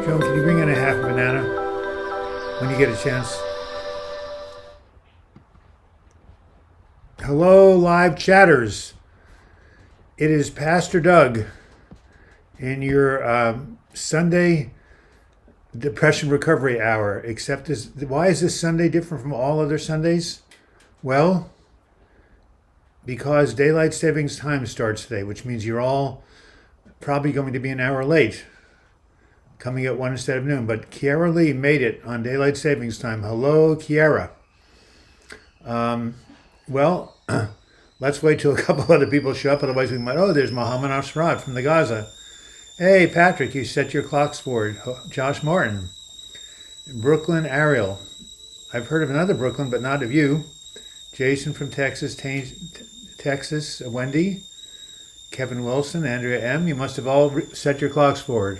Joan, can you bring in a half banana when you get a chance? Hello, live chatters. It is Pastor Doug in your Sunday Depression Recovery Hour. Except why is this Sunday different from all other Sundays? Well, because daylight savings time starts today, which means you're all probably going to be an hour late, coming at 1 instead of noon. But Kiara Lee made it on daylight savings time. Hello, Kiara. Well, let's wait till a couple other people show up. Otherwise, we might. Oh, there's Mohammed Ashrad from the Gaza. Hey, Patrick, you set your clocks forward. Josh Martin. Brooklyn Ariel. I've heard of another Brooklyn, but not of you. Jason from Texas. Texas. Wendy. Kevin Wilson. Andrea M. You must have all set your clocks forward.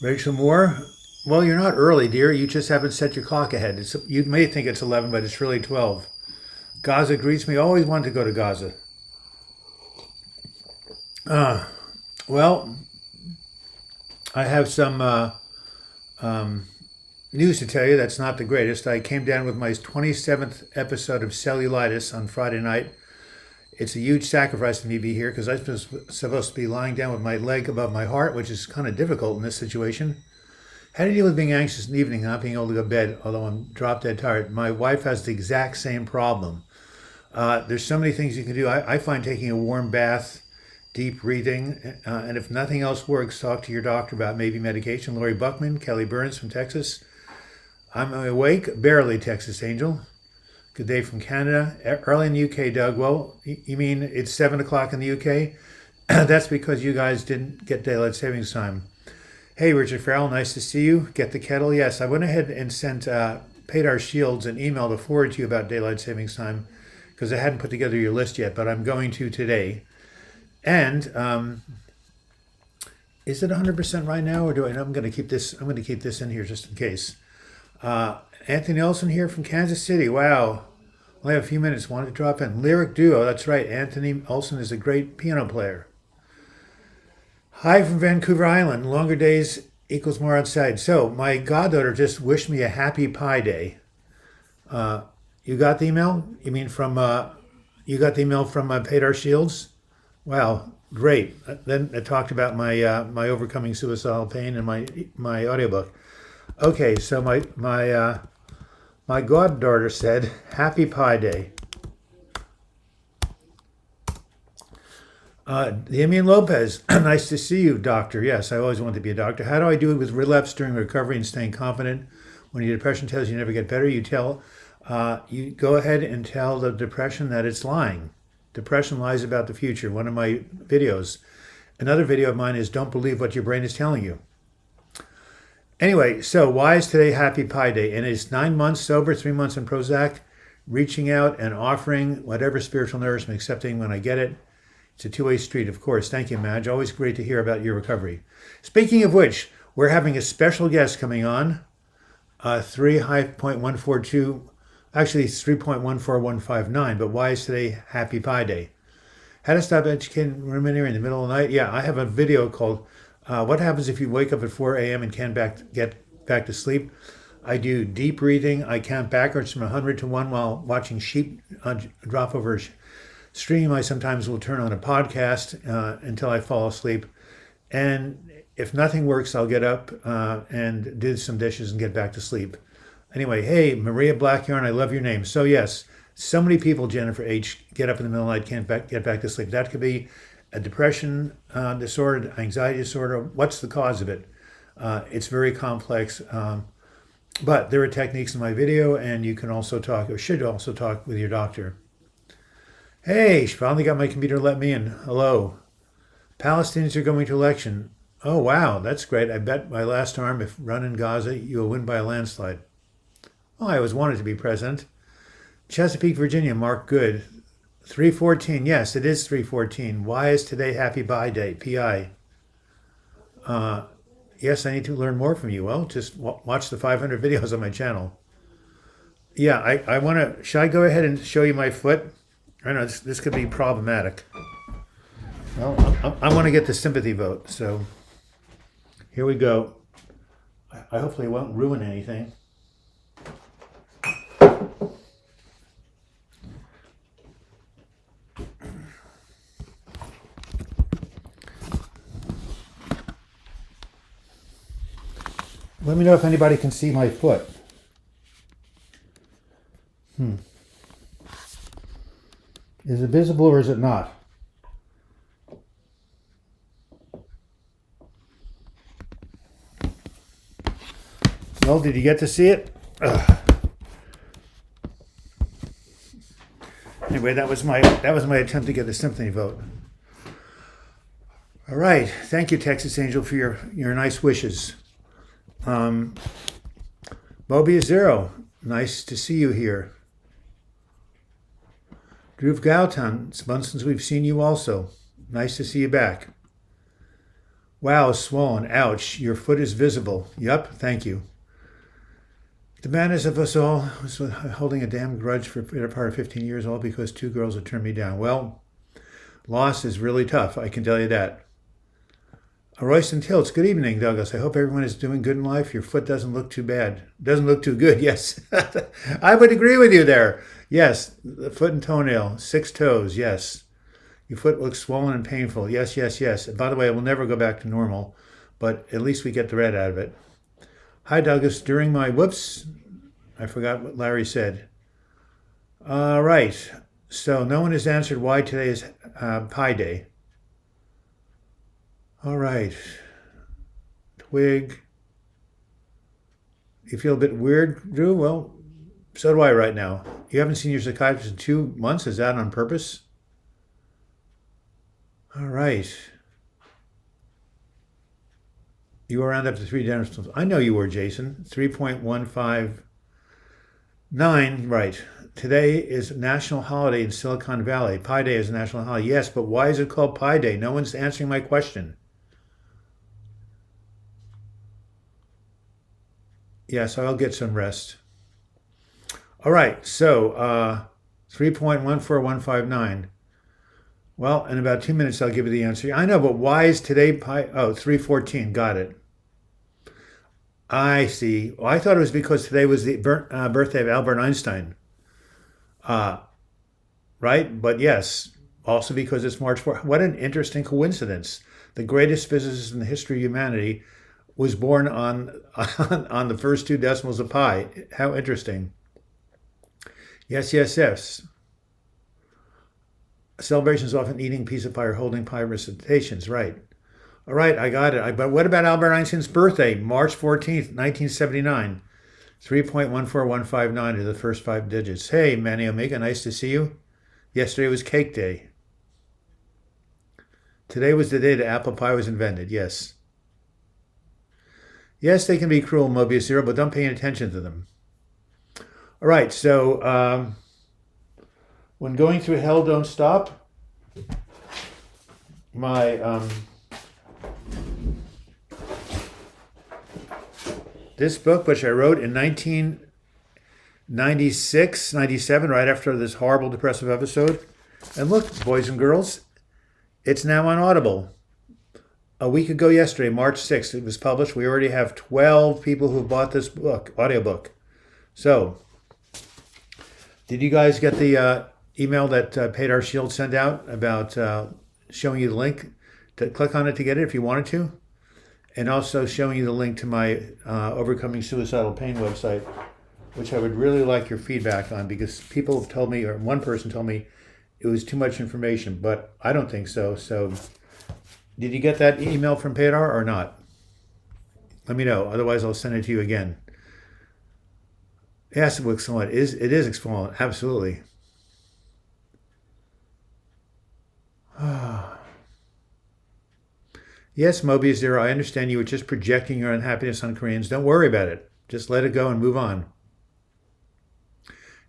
Rachel Moore. Well, you're not early, dear. You just haven't set your clock ahead. You may think it's 11, but it's really 12. Gaza greets me. Always wanted to go to Gaza. Well, I have some news to tell you that's not the greatest. I came down with my 27th episode of Cellulitis on Friday night. It's a huge sacrifice for me to be here because I'm supposed to be lying down with my leg above my heart, which is kind of difficult in this situation. How do you deal with being anxious in the evening, not being able to go to bed, although I'm drop dead tired? My wife has the exact same problem. There's so many things you can do. I find taking a warm bath, deep breathing, and if nothing else works, talk to your doctor about maybe medication. Lori Buckman, Kelly Burns from Texas. I'm awake, barely, Texas Angel. Good day from Canada. Early in the UK, Doug. Well, you mean it's 7 o'clock in the UK? That's because you guys didn't get daylight savings time. Hey, Richard Farrell, nice to see you. Get the kettle? Yes, I went ahead and sent Padar Shields an email to forward to you about daylight savings time because I hadn't put together your list yet, but I'm going to today. And is it 100% right now, or I'm going to keep this? I'm going to keep this in here just in case. Anthony Olson here from Kansas City. Wow. Only have a few minutes. Wanted to drop in. Lyric duo. That's right. Anthony Olson is a great piano player. Hi from Vancouver Island. Longer days equals more outside. So my goddaughter just wished me a happy Pi Day. You got the email? You mean from, you got the email from Padar Shields? Wow. Great. Then I talked about my my overcoming suicidal pain and my audiobook. Okay, so my goddaughter said, "Happy Pi Day." Damian Lopez, nice to see you, doctor. Yes, I always wanted to be a doctor. How do I do it with relapse during recovery and staying confident? When your depression tells you never get better, you go ahead and tell the depression that it's lying. Depression lies about the future. One of my videos. Another video of mine is don't believe what your brain is telling you. Anyway, so why is today Happy Pi Day? And it's 9 months sober, 3 months in Prozac, reaching out and offering whatever spiritual nourishment, accepting when I get it. It's a two-way street, of course. Thank you, Madge. Always great to hear about your recovery. Speaking of which, we're having a special guest coming on, 3.142, actually it's 3.14159, but why is today Happy Pi Day? How to stop educating ruminating in the middle of the night? Yeah, I have a video called What Happens If You Wake Up at 4 a.m. and Can't get back to sleep. I do deep breathing. I count backwards from 100 to 1 while watching sheep drop over stream. I sometimes will turn on a podcast until I fall asleep. And if nothing works, I'll get up and do some dishes and get back to sleep. Anyway, hey, Maria Blackyarn, I love your name. So yes, so many people, Jennifer H., get up in the middle of the night, can't get back to sleep. That could be a depression disorder, anxiety disorder. What's the cause of it? It's very complex. But there are techniques in my video, and you can also talk, or should also talk with your doctor. Hey, finally got my computer to let me in. Hello. Palestinians are going to election. Oh, wow, that's great. I bet my last arm, if run in Gaza, you'll win by a landslide. Oh, I always wanted to be president. Chesapeake, Virginia, Mark Good. 314, yes, it is 314. Why is today Happy Pi Day, P.I.? Yes, I need to learn more from you. Well, just watch the 500 videos on my channel. Yeah, I want to, should I go ahead and show you my foot? I know this could be problematic. Well, I want to get the sympathy vote, so here we go. I hopefully won't ruin anything. Let me know if anybody can see my foot. Is it visible or is it not? Well, did you get to see it? Ugh. Anyway, that was my attempt to get a sympathy vote. All right, thank you, Texas Angel, for your nice wishes. Mobius Zero, nice to see you here. Dhruv Gautam, it's months since we've seen you also. Nice to see you back. Wow, swollen, ouch, your foot is visible. Yup, thank you. The madness of us all was holding a damn grudge for a part of 15 years, all because two girls had turned me down. Well, loss is really tough, I can tell you that. Royston Tilts, good evening, Douglas. I hope everyone is doing good in life. Your foot doesn't look too bad. Doesn't look too good, yes. I would agree with you there. Yes, the foot and toenail, 6 toes, yes. Your foot looks swollen and painful. Yes, yes, yes. And by the way, it will never go back to normal, but at least we get the red out of it. Hi, Douglas. During my, whoops, I forgot what Larry said. All right. So no one has answered why today is Pi Day. All right. Twig. You feel a bit weird, Drew? Well, so do I right now. You haven't seen your psychiatrist in 2 months? Is that on purpose? All right. You were around up to 3 dentists. I know you were, Jason. 3.159. Right. Today is a national holiday in Silicon Valley. Pi Day is a national holiday. Yes, but why is it called Pi Day? No one's answering my question. Yes, I'll get some rest. All right, so 3.14159. Well, in about 2 minutes, I'll give you the answer. I know, but why is today Pi? Oh, 314. Got it. I see. Well, I thought it was because today was the birthday of Albert Einstein. Right? But yes, also because it's March 4th. What an interesting coincidence. The greatest physicist in the history of humanity was born on the first 2 decimals of pi. How interesting. Yes, yes, yes. Celebrations often eating piece of pie or holding pie recitations, right. All right, I got it. But what about Albert Einstein's birthday, March 14th, 1979? 3.14159 are the first 5 digits. Hey, Manny Omega, nice to see you. Yesterday was Cake Day. Today was the day that apple pie was invented, yes. Yes, they can be cruel, Mobius Zero, but don't pay any attention to them. All right, so when going through hell, don't stop. My this book, which I wrote in 1996, 97, right after this horrible depressive episode. And look, boys and girls, it's now on Audible. A week ago yesterday, March 6th, it was published. We already have 12 people who bought this book, audiobook. So, did you guys get the email that Padar Shield sent out about showing you the link to click on it to get it if you wanted to? And also showing you the link to my Overcoming Suicidal Pain website, which I would really like your feedback on, because people have told me, or one person told me, it was too much information, but I don't think so. So, did you get that email from Padar or not? Let me know. Otherwise, I'll send it to you again. Yes, it looks somewhat. It is excellent. Absolutely. Yes, Mobius Zero, I understand you were just projecting your unhappiness on Koreans. Don't worry about it. Just let it go and move on.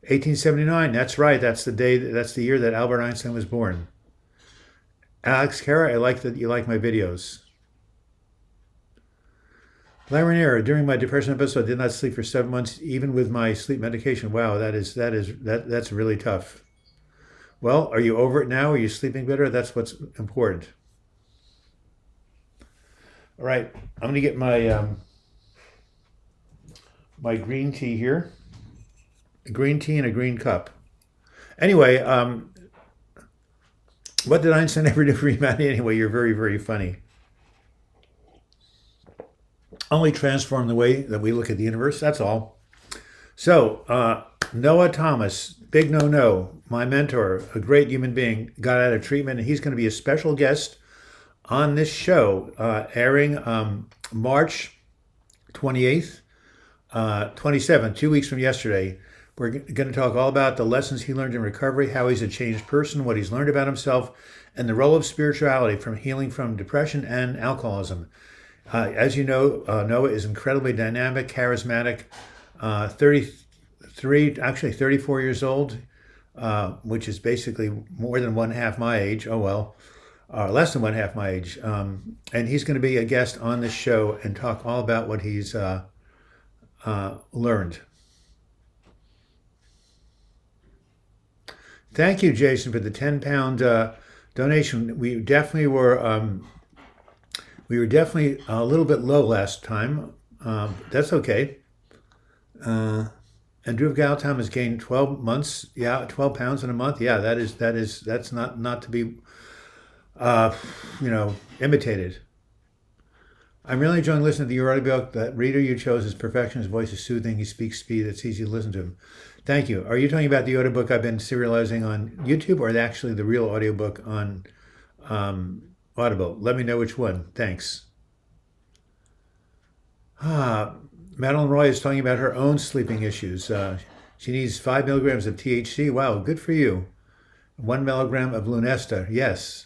1879, that's right. That's the year that Albert Einstein was born. Alex Kara, I like that you like my videos. Larry, during my depression episode, I did not sleep for 7 months, even with my sleep medication. Wow, that's really tough. Well, are you over it now? Are you sleeping better? That's what's important. All right, I'm gonna get my my green tea here. A green tea in a green cup. Anyway, what did Einstein ever do for humanity? Anyway, you're very, very funny. Only transform the way that we look at the universe. That's all. So, Noah Thomas, big no, my mentor, a great human being, got out of treatment, and he's going to be a special guest on this show, airing March 28th, 27th, 2 weeks from yesterday. We're going to talk all about the lessons he learned in recovery, how he's a changed person, what he's learned about himself, and the role of spirituality from healing from depression and alcoholism. As you know, Noah is incredibly dynamic, charismatic, 34 years old, which is basically more than one half my age. Oh, well, less than one half my age. And he's going to be a guest on this show and talk all about what he's learned. Thank you, Jason, for the £10 donation. We definitely were a little bit low last time. That's okay. And Drew Galtom has gained 12 months. Yeah, 12 pounds in a month. Yeah, that's not to be imitated. I'm really enjoying listening to your audiobook. That reader you chose is perfection. His voice is soothing. He speaks speed. It's easy to listen to him. Thank you. Are you talking about the audiobook I've been serializing on YouTube, or actually the real audiobook on Audible? Let me know which one. Thanks. Madeline Roy is talking about her own sleeping issues. She needs 5 milligrams of THC. Wow, good for you. 1 milligram of Lunesta. Yes.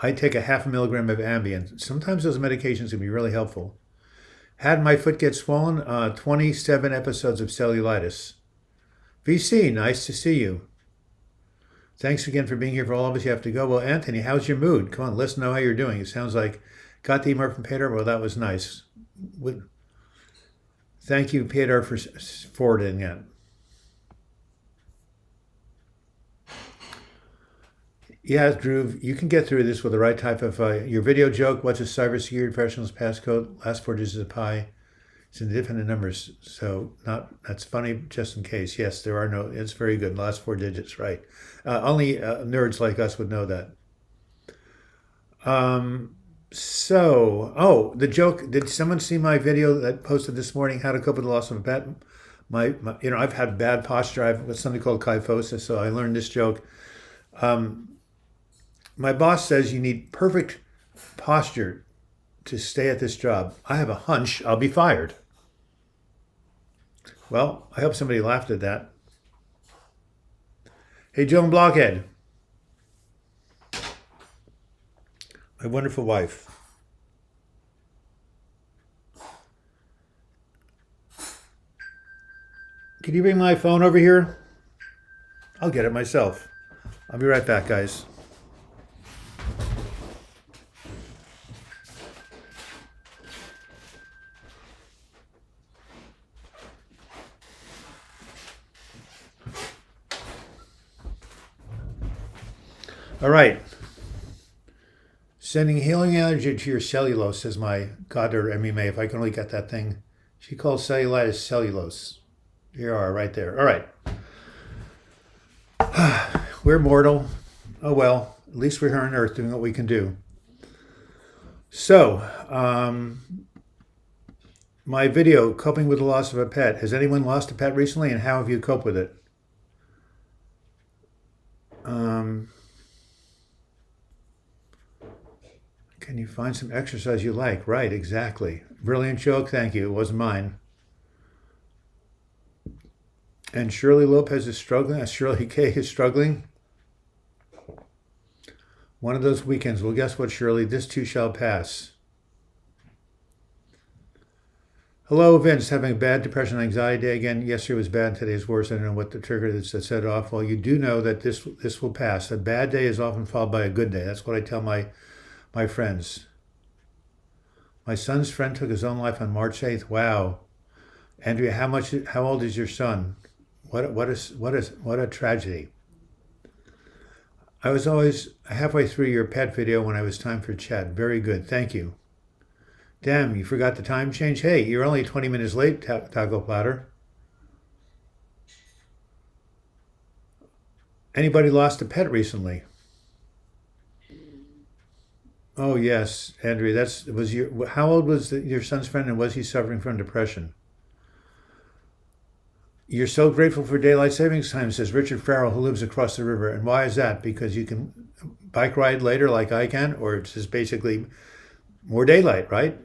I take a half a milligram of Ambien. Sometimes those medications can be really helpful. Had my foot get swollen? 27 episodes of cellulitis. VC, nice to see you. Thanks again for being here. For all of us, you have to go. Well, Anthony, how's your mood? Come on, let's know how you're doing. It sounds like, got the email from Peter? Well, that was nice. Thank you, Peter, for forwarding that. Yeah, Drew, you can get through this with the right type of, your video joke, what's a cybersecurity professional's passcode? Last 4 digits of pi. It's in different numbers, so that's funny just in case. Yes, there are no, it's very good, last 4 digits, right. Only nerds like us would know that. The joke, did someone see my video that posted this morning, how to cope with the loss of a pet? I've had bad posture. I've got something called kyphosis, so I learned this joke. My boss says you need perfect posture to stay at this job. I have a hunch I'll be fired. Well, I hope somebody laughed at that. Hey, Joan Blockhead. My wonderful wife. Can you bring my phone over here? I'll get it myself. I'll be right back, guys. All right. Sending healing energy to your cellulose, says my goddaughter, Emmy May. If I can only get that thing. She calls cellulitis cellulose. Here you are, right there. All right. We're mortal. Oh, well, at least we're here on Earth doing what we can do. So, my video, Coping with the Loss of a Pet. Has anyone lost a pet recently, and how have you coped with it? Can you find some exercise you like? Right, exactly. Brilliant joke, thank you. It wasn't mine. And Shirley Lopez is struggling. Shirley K is struggling. One of those weekends. Well, guess what, Shirley? This too shall pass. Hello, Vince. Having a bad depression and anxiety day again. Yesterday was bad. Today's worse. I don't know what the trigger that set it off. Well, you do know that this will pass. A bad day is often followed by a good day. That's what I tell my friends. My son's friend took his own life on March 8th. Wow. Andrea, how old is your son? What a tragedy. I was always halfway through your pet video when I was time for chat. Very good. Thank you. Damn, you forgot the time change? Hey, you're only 20 minutes late, taco platter. Anybody lost a pet recently? Oh yes, Andrea. That's was your. How old was your son's friend, and was he suffering from depression? You're so grateful for daylight savings time, says Richard Farrell, who lives across the river. And why is that? Because you can bike ride later, like I can, or it's just basically more daylight, right?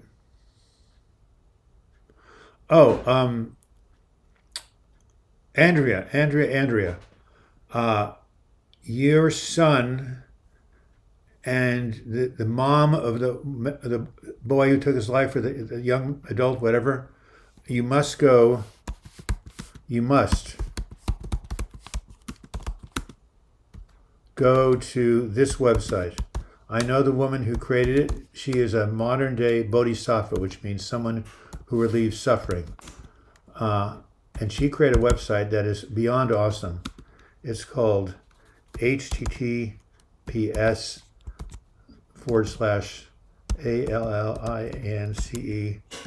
Oh, Andrea. Uh, your son and the mom of the boy who took his life, or the young adult, whatever, you must go. You must go to this website. I know the woman who created it. She is a modern day bodhisattva, which means someone who relieves suffering. And she created a website that is beyond awesome. It's called https forward slash ALLINCE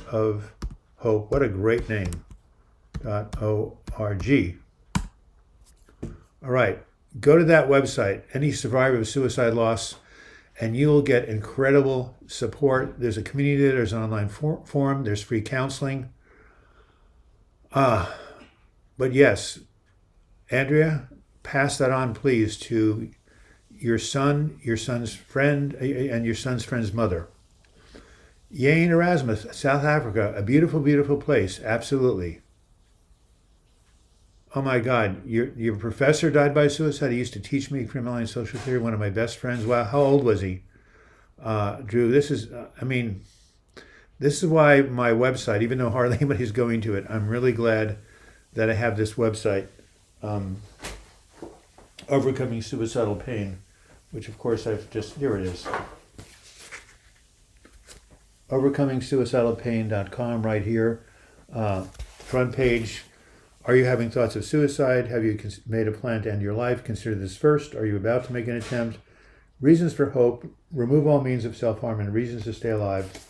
of hope. What a great name. .org. All right, go to that website, any survivor of suicide loss, and you will get incredible support. There's a community, there's an online forum, there's free counseling. But yes, Andrea, pass that on, please, to your son, your son's friend, and your son's friend's mother. Yane Erasmus, South Africa, a beautiful, beautiful place, absolutely. Oh my God, your professor died by suicide. He used to teach me criminal social theory, one of my best friends. Wow, how old was he? Drew, this is why my website, even though hardly anybody's going to it, I'm really glad that I have this website, Overcoming Suicidal Pain, which of course here it is. Overcomingsuicidalpain.com right here. Front page. Are you having thoughts of suicide? Have you made a plan to end your life? Consider this first. Are you about to make an attempt? Reasons for hope. Remove all means of self-harm and reasons to stay alive.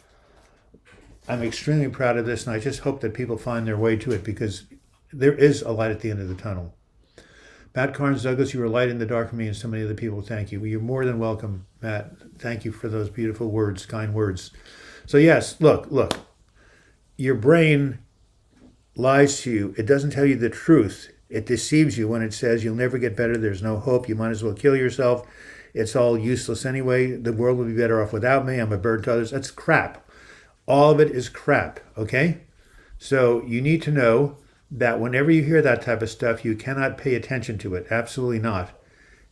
I'm extremely proud of this, and I just hope that people find their way to it, because there is a light at the end of the tunnel. Matt Carnes Douglas, you were a light in the dark for me and so many other people. Thank you. Well, you're more than welcome, Matt. Thank you for those beautiful words, kind words. So yes, look. Your brain lies to you. It doesn't tell you the truth. It deceives you when it says you'll never get better, there's no hope, you might as well kill yourself, it's all useless anyway, the world will be better off without me, I'm a burden to others. That's crap. All of it is crap, okay? So you need to know that whenever you hear that type of stuff, you cannot pay attention to it. Absolutely not.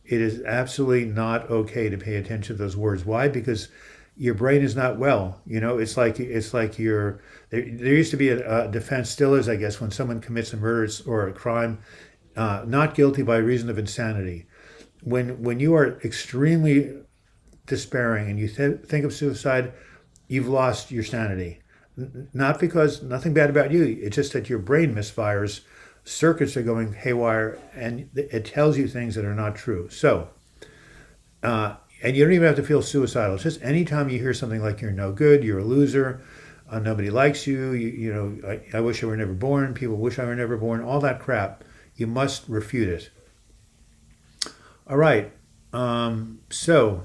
It is absolutely not okay to pay attention to those words. Why? Because your brain is not well. It's like there used to be a defense, still is, I guess, when someone commits a murder or a crime, not guilty by reason of insanity. When you are extremely despairing and you think of suicide, you've lost your sanity. Not because nothing bad about you. It's just that your brain misfires. Circuits are going haywire, and it tells you things that are not true. So, and you don't even have to feel suicidal. It's just anytime you hear something like you're no good, you're a loser, nobody likes you, I wish I were never born, people wish I were never born, all that crap, you must refute it. All right. So,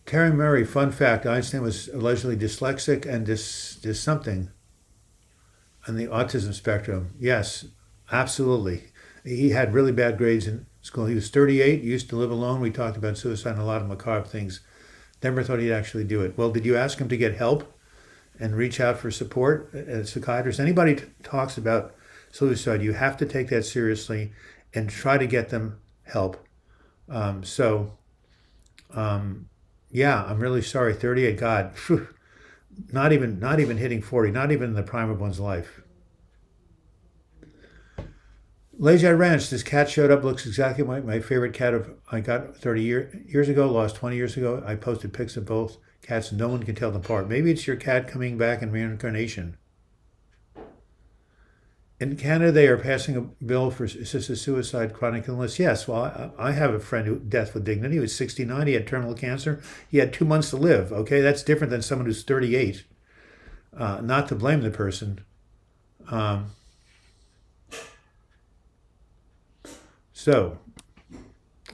Terry Murray, fun fact, Einstein was allegedly dyslexic and dys something on the autism spectrum. Yes, absolutely. He had really bad grades in school. He was 38, used to live alone. We talked about suicide and a lot of macabre things. Never thought he'd actually do it. Well, did you ask him to get help and reach out for support? A psychiatrist, anybody talks about suicide, you have to take that seriously and try to get them help. Yeah, I'm really sorry. 38, God, phew, not even hitting 40, not even in the prime of one's life. Lazy Eye Ranch, this cat showed up, looks exactly like my favorite cat I got 30 years ago, lost 20 years ago. I posted pics of both cats. No one can tell them apart. Maybe it's your cat coming back in reincarnation. In Canada, they are passing a bill for assisted suicide, chronic illness. Yes, well, I have a friend who death with dignity. He was 69. He had terminal cancer. He had 2 months to live. Okay, that's different than someone who's 38. Not to blame the person. Um, so,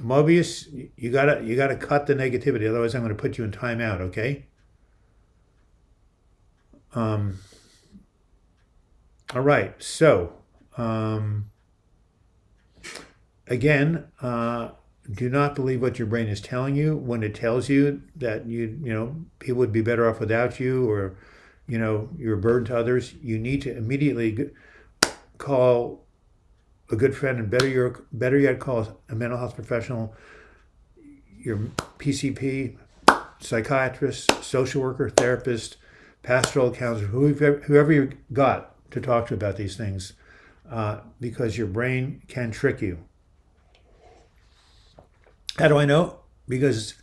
Mobius, you gotta cut the negativity. Otherwise, I'm going to put you in timeout. Okay. Um, all right. So, um, again, do not believe what your brain is telling you when it tells you that people would be better off without you, or you're a burden to others. You need to immediately call a good friend, and better yet, call a mental health professional, your PCP, psychiatrist, social worker, therapist, pastoral counselor, whoever you got to talk to about these things, because your brain can trick you. How do I know? Because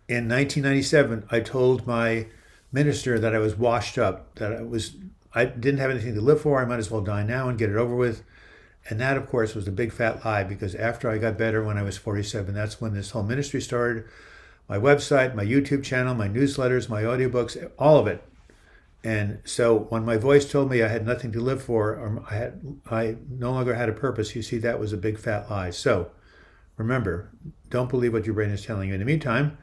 in 1997, I told my minister that I was washed up, that I didn't have anything to live for. I might as well die now and get it over with. And that, of course, was a big fat lie, because after I got better when I was 47, that's when this whole ministry started. My website, my YouTube channel, my newsletters, my audiobooks, all of it. And so when my voice told me I had nothing to live for, or I no longer had a purpose, you see, that was a big fat lie. So remember, don't believe what your brain is telling you. In the meantime,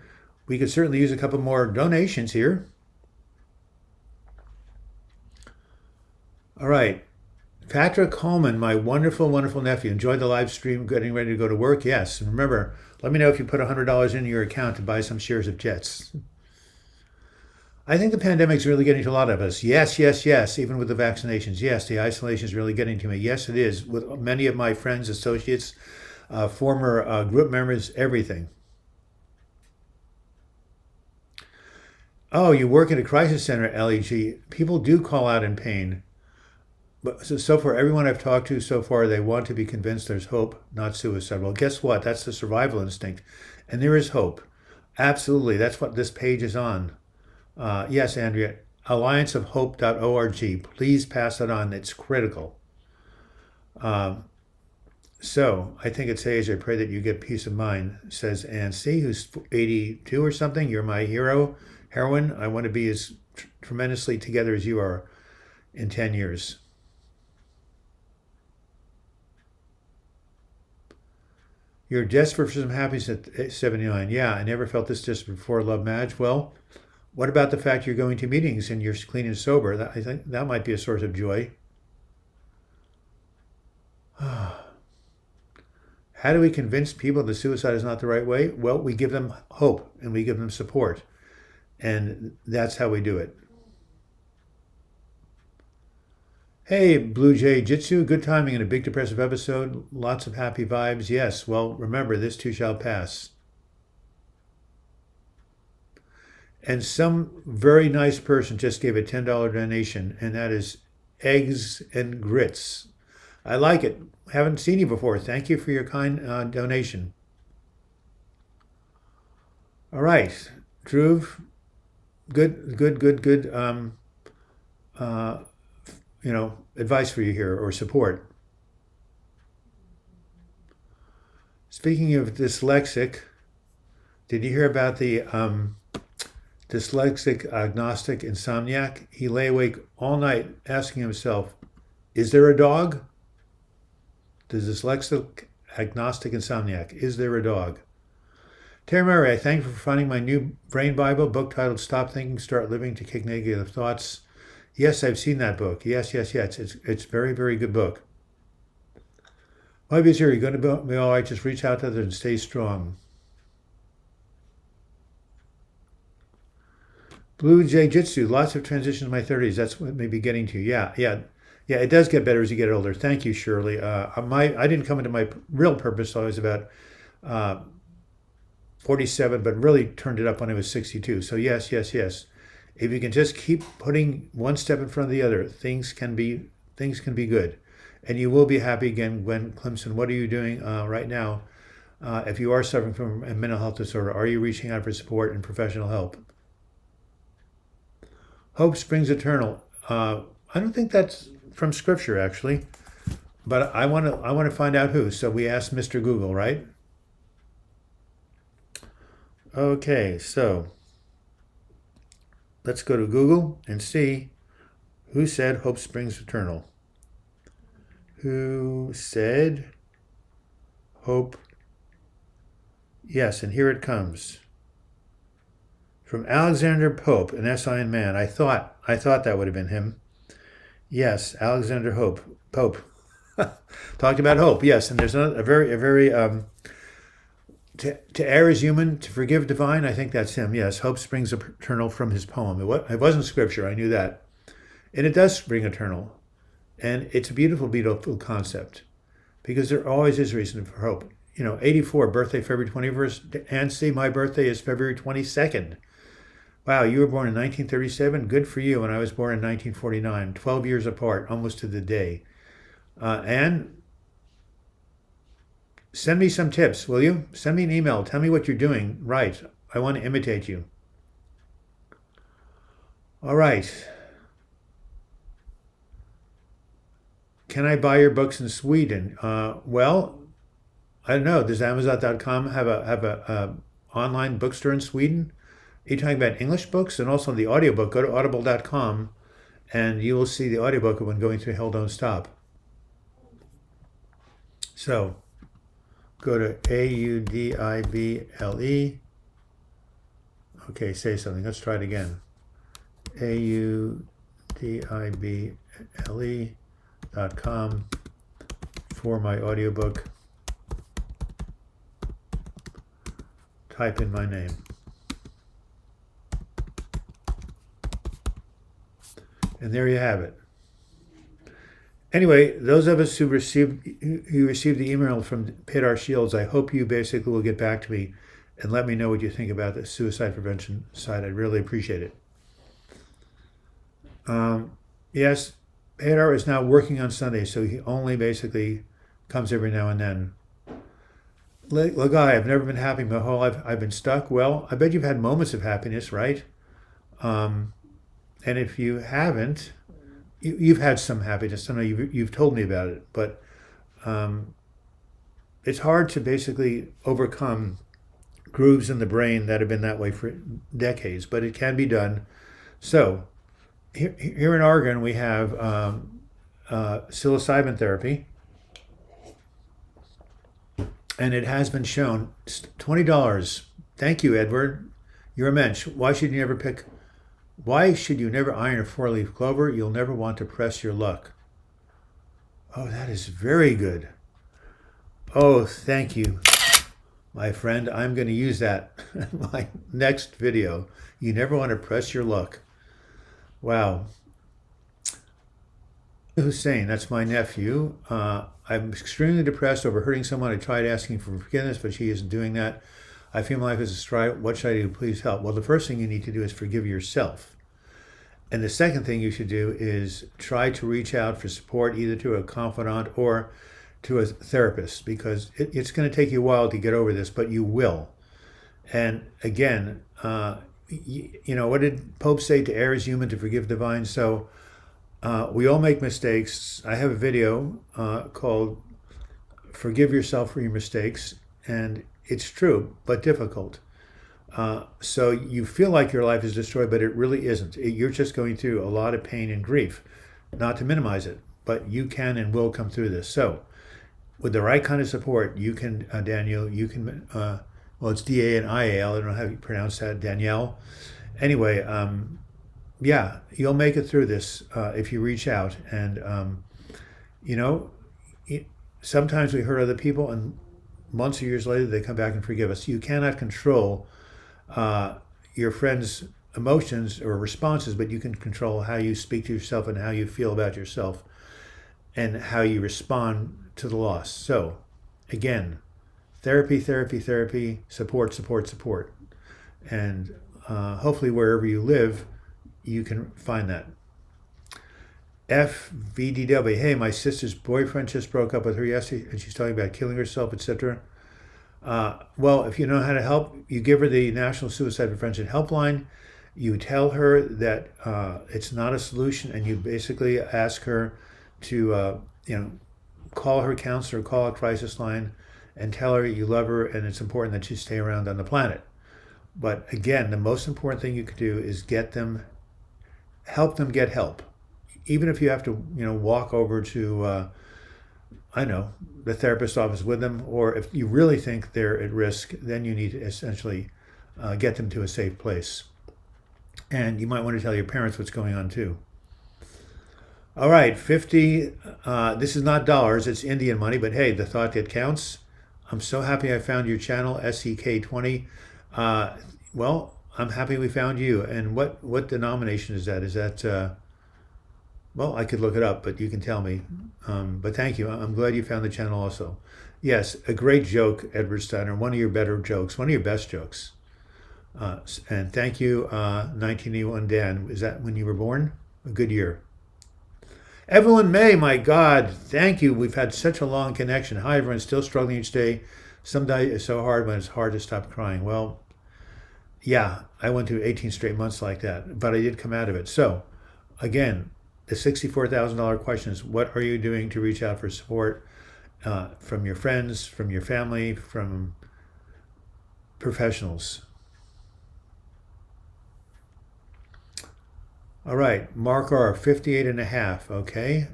we could certainly use a couple more donations here. All right. Patrick Coleman, my wonderful, wonderful nephew, enjoyed the live stream, getting ready to go to work. Yes. And remember, let me know if you put $100 into your account to buy some shares of Jets. I think the pandemic's really getting to a lot of us. Yes, yes, yes, even with the vaccinations. Yes, the isolation is really getting to me. Yes, it is. With many of my friends, associates, former group members, everything. Oh, you work at a crisis center, LEG. People do call out in pain. But so far, everyone I've talked to so far, they want to be convinced there's hope, not suicide. Well, guess what? That's the survival instinct. And there is hope. Absolutely. That's what this page is on. Yes, Andrea, allianceofhope.org. Please pass that on. It's critical. So I think it's age. I pray that you get peace of mind, says Ann C., who's 82 or something. You're my hero, heroine. I want to be as tremendously together as you are in 10 years. You're desperate for some happiness at 79. Yeah, I never felt this desperate before. Love, Madge. Well, what about the fact you're going to meetings and you're clean and sober? I think that might be a source of joy. How do we convince people that suicide is not the right way? Well, we give them hope and we give them support. And that's how we do it. Hey, Blue Jay Jitsu, good timing in a big depressive episode. Lots of happy vibes. Yes, well, remember, this too shall pass. And some very nice person just gave a $10 donation, and that is Eggs and Grits. I like it. Haven't seen you before. Thank you for your kind donation. All right, Dhruv, good. Advice for you here, or support. Speaking of dyslexic, did you hear about the dyslexic agnostic insomniac? He lay awake all night asking himself, is there a dog? The dyslexic agnostic insomniac, is there a dog? Terry Murray, I thank you for finding my new Brain Bible book titled Stop Thinking, Start Living to Kick Negative Thoughts. Yes, I've seen that book. Yes. It's very, very good book. My views here, you're going to be all right. Just reach out to others and stay strong. Blue Jay Jitsu, lots of transitions in my 30s. That's what may be getting to. Yeah. It does get better as you get older. Thank you, Shirley. I didn't come into my real purpose till I was about 47, but really turned it up when I was 62. So yes. If you can just keep putting one step in front of the other, things can be good, and you will be happy again. Gwen Clemson, what are you doing right now? If you are suffering from a mental health disorder, are you reaching out for support and professional help? Hope springs eternal. I don't think that's from Scripture, actually. but I want to find out who. So we asked Mr. Google, right? Okay, so let's go to Google and see who said hope springs eternal. Who said hope? Yes, and here it comes. From Alexander Pope, an SIN man. I thought that would have been him. Yes, Alexander Pope. Talked about hope. Yes, and there's a very to err is human, to forgive divine. I think that's him. Yes, hope springs eternal from his poem. It wasn't scripture. I knew that, and it does spring eternal, and it's a beautiful, beautiful concept, because there always is reason for hope. 84, birthday February 21st. And see, my birthday is February 22nd. Wow, you were born in 1937? Good for you. And I was born in 1949, 12 years apart, almost to the day. And send me some tips, will you? Send me an email. Tell me what you're doing right. I want to imitate you. All right. Can I buy your books in Sweden? Well, I don't know. Does Amazon.com have a online bookstore in Sweden? Are you talking about English books? And also the audiobook, go to audible.com and you will see the audiobook of When Going Through Hell Don't Stop. So go to AUDIBLE. Okay, say something. Let's try it again. AUDIBLE.com for my audiobook. Type in my name. And there you have it. Anyway, those of us who received the email from Pedar Shields, I hope you basically will get back to me and let me know what you think about the suicide prevention side. I'd really appreciate it. Yes, Pedar is now working on Sunday, so he only basically comes every now and then. Lagai, I've never been happy my whole life. I've been stuck. Well, I bet you've had moments of happiness, right? And if you haven't, you've had some happiness. I know you've told me about it, but it's hard to basically overcome grooves in the brain that have been that way for decades, but it can be done. So here in Oregon, we have psilocybin therapy, and it has been shown. $20. Thank you, Edward. You're a mensch. Why should you never iron a four-leaf clover? You'll never want to press your luck. Oh, that is very good. Oh, thank you, my friend. I'm going to use that in my next video. You never want to press your luck. Wow. Hussein, that's my nephew. I'm extremely depressed over hurting someone. I tried asking for forgiveness, but she isn't doing that. I feel my life is a strife. What should I do? Please help. Well, the first thing you need to do is forgive yourself. And the second thing you should do is try to reach out for support, either to a confidant or to a therapist, because it's going to take you a while to get over this, but you will. And again, what did Pope say? To err is human, to forgive divine. So we all make mistakes. I have a video called Forgive Yourself for Your Mistakes, and it's true, but difficult. So you feel like your life is destroyed, but it really isn't. You're just going through a lot of pain and grief, not to minimize it, but you can and will come through this. So with the right kind of support, you can, Daniel, you can, well, it's D-A-N-I-A-L. I don't know how you pronounce that, Danielle. Anyway, yeah, you'll make it through this if you reach out. And, sometimes we hurt other people, and months or years later, they come back and forgive us. You cannot control your friend's emotions or responses, but you can control how you speak to yourself and how you feel about yourself and how you respond to the loss. So, again, therapy, support. And hopefully wherever you live, you can find that. FVDW, hey, my sister's boyfriend just broke up with her yesterday, and she's talking about killing herself, etc. Well, if you know how to help, you give her the National Suicide Prevention Helpline. You tell her that it's not a solution, and you basically ask her to, call her counselor, call a crisis line, and tell her you love her and it's important that she stay around on the planet. But again, the most important thing you could do is help them get help. Even if you have to, walk over to, the therapist's office with them, or if you really think they're at risk, then you need to essentially get them to a safe place. And you might want to tell your parents what's going on too. All right, 50, this is not dollars, it's Indian money, but hey, the thought that counts. I'm so happy I found your channel, SEK20. Well, I'm happy we found you. And what denomination is that? Is that, well, I could look it up, but you can tell me. But thank you. I'm glad you found the channel also. Yes, a great joke, Edward Steiner. One of your better jokes, one of your best jokes. And thank you, 1981 Dan. Is that when you were born? A good year. Evelyn May, my God, thank you. We've had such a long connection. Hi, everyone. Still struggling each day. Some days it's so hard when it's hard to stop crying. Well, yeah, I went through 18 straight months like that, but I did come out of it. So, again, the $64,000 question is, what are you doing to reach out for support from your friends, from your family, from professionals? All right, Mark R, 58 and a half, okay.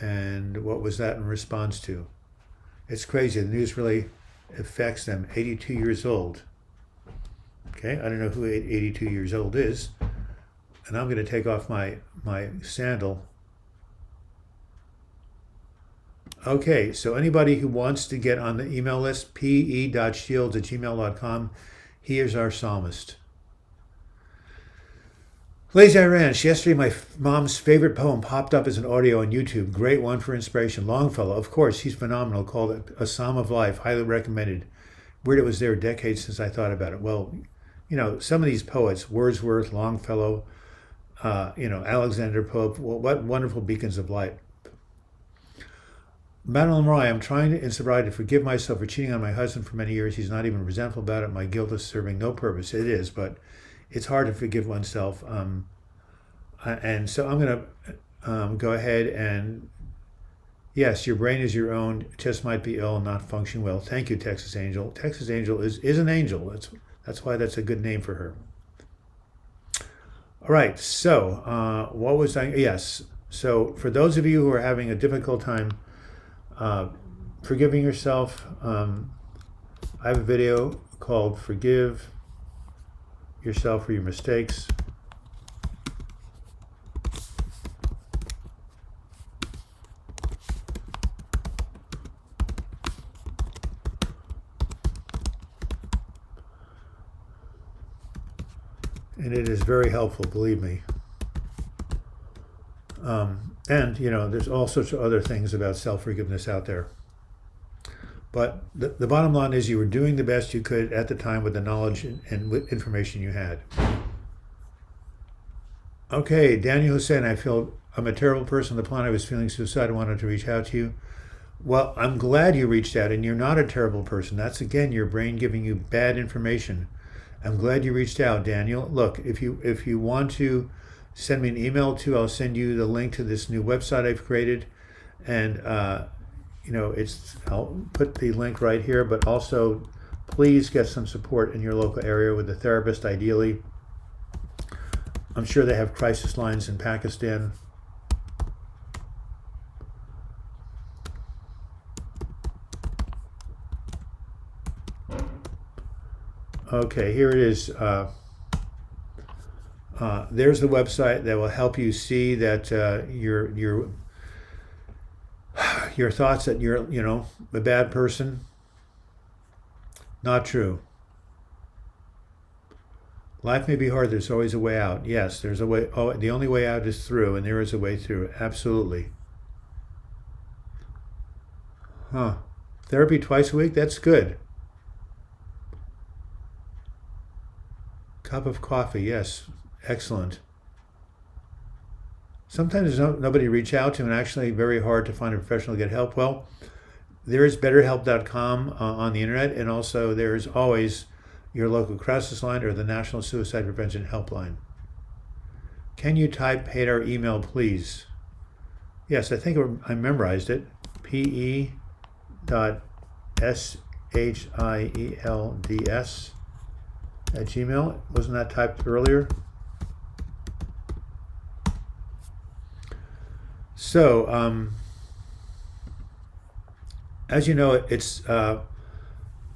And what was that in response to? It's crazy, the news really affects them. 82 years old. Okay, I don't know who 82 years old is. And I'm going to take off my sandal. Okay, so anybody who wants to get on the email list, pe.shields@gmail.com, he is our psalmist. Lazy Ranch, yesterday my mom's favorite poem popped up as an audio on YouTube. Great one for inspiration. Longfellow, of course, he's phenomenal, called A Psalm of Life, highly recommended. Weird it was there decades since I thought about it. Well, some of these poets, Wordsworth, Longfellow, Alexander Pope, what wonderful beacons of light. Madeline Roy, I'm trying in sobriety to forgive myself for cheating on my husband for many years. He's not even resentful about it. My guilt is serving no purpose. It is, but it's hard to forgive oneself. And so I'm going to go ahead and, yes, your brain is your own. It just might be ill and not function well. Thank you, Texas Angel. Texas Angel is an angel. That's why that's a good name for her. All right, so what was I? Yes, so for those of you who are having a difficult time forgiving yourself, I have a video called Forgive Yourself for Your Mistakes. And it is very helpful, believe me. And, there's all sorts of other things about self-forgiveness out there. But the bottom line is you were doing the best you could at the time with the knowledge and with information you had. Okay, Daniel Hussein, I'm a terrible person on the planet. I was feeling suicidal. I wanted to reach out to you. Well, I'm glad you reached out, and you're not a terrible person. That's, again, your brain giving you bad information. I'm glad you reached out, Daniel. Look, if you want to send me an email too, I'll send you the link to this new website I've created, and I'll put the link right here. But also, please get some support in your local area with a therapist, ideally. I'm sure they have crisis lines in Pakistan. Okay, here it is. There's the website that will help you see that your thoughts that you're a bad person. Not true. Life may be hard. There's always a way out. Yes, there's a way. Oh, the only way out is through, and there is a way through. Absolutely. Therapy twice a week. That's good. Cup of coffee, yes, excellent. Sometimes there's nobody to reach out to, and actually very hard to find a professional to get help. Well, there is betterhelp.com on the internet, and also there is always your local crisis line or the National Suicide Prevention Helpline. Can you type hate our email, please? Yes, I think I memorized it. P-E dot S-H-I-E-L-D-S at Gmail. Wasn't that typed earlier? So, as you know, it's